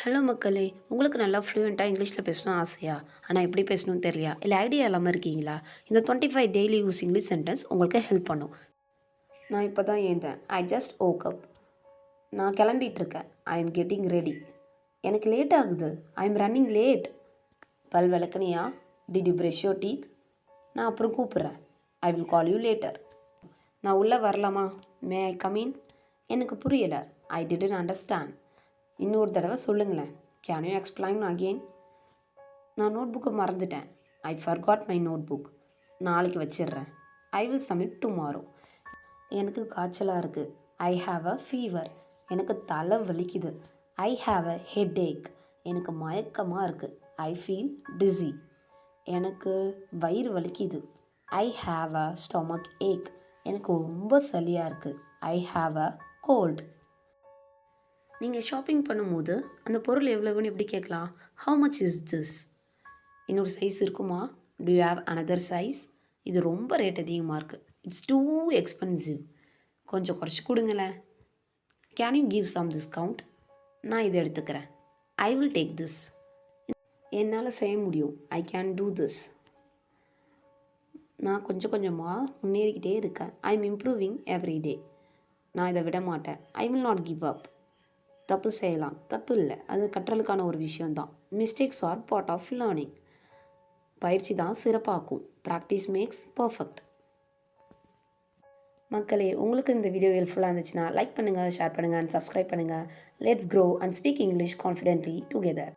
Hello மக்களே! உங்களுக்கு நல்லா ஃப்ளூயண்ட்டா இங்கிலீஷ்ல பேசணும்னு ஆசையா? ஆனா எப்படி பேசணும்னு தெரியலையா? இல்ல ஐடியா இல்லாம இருக்கீங்களா? இந்த 25 டெய்லி யூஸ் இங்கிலீஷ் சென்டென்ஸ் உங்களுக்கு ஹெல்ப் பண்ணும். நான் இப்போ தான் எழுந்தேன். I just woke up. நான் கிளம்பிட்டுருக்கேன். I am getting ready. எனக்கு லேட் ஆகுது. I am running late. பல் விளக்குனியா? Did you brush your teeth? நான் அப்புறம் கூப்பிட்றேன். I will call you later. நான் உள்ளே வரலாமா? May I come in? எனக்கு புரியலை. I didn't understand. இன்னொரு தடவை சொல்லுங்களேன். Can you explain again? நான் நோட் புக்கை மறந்துட்டேன். ஐ ஃபர்காட் மை நோட் புக். நாளைக்கு வச்சிடுறேன். I will submit tomorrow. எனக்கு காய்ச்சலாக இருக்குது. I have a fever. எனக்கு தலை வலிக்குது. I have a headache. எனக்கு மயக்கமாக இருக்குது. I feel dizzy. எனக்கு வயிறு வலிக்குது. I have a stomach ache. எனக்கு ரொம்ப சளியாக இருக்குது. I have a cold. நீங்கள் ஷாப்பிங் பண்ணும்போது அந்த பொருள் எவ்வளவுன்னு எப்படி கேட்கலாம்? How much is this? இன்னொரு சைஸ் இருக்குமா? Do you have another size? இது ரொம்ப ரேட் அதிகமாக இருக்குது. It's too expensive. கொஞ்சம் குறைச்சி கொடுங்களேன். Can you give some discount? நான் இதை எடுத்துக்கிறேன். I will take this. என்னால் செய்ய முடியும். I can do this. நான் கொஞ்சம் கொஞ்சமாக முன்னேறிக்கிட்டே இருக்கேன். I am improving every day. நான் இதை விட மாட்டேன். I will not give up. தப்பு செய்யலாம், தப்பு இல்லை, அது கற்றலுக்கான ஒரு விஷயந்தான். Mistakes are part of learning. பயிற்சி தான் சிறப்பாக்கும். Practice makes perfect. மக்களே, உங்களுக்கு இந்த வீடியோ ஹெல்ப்ஃபுல்லாக இருந்துச்சுன்னா லைக் பண்ணுங்கள், ஷேர் பண்ணுங்கள் அண்ட் சப்ஸ்கிரைப் பண்ணுங்கள். Let's grow and speak English confidently together.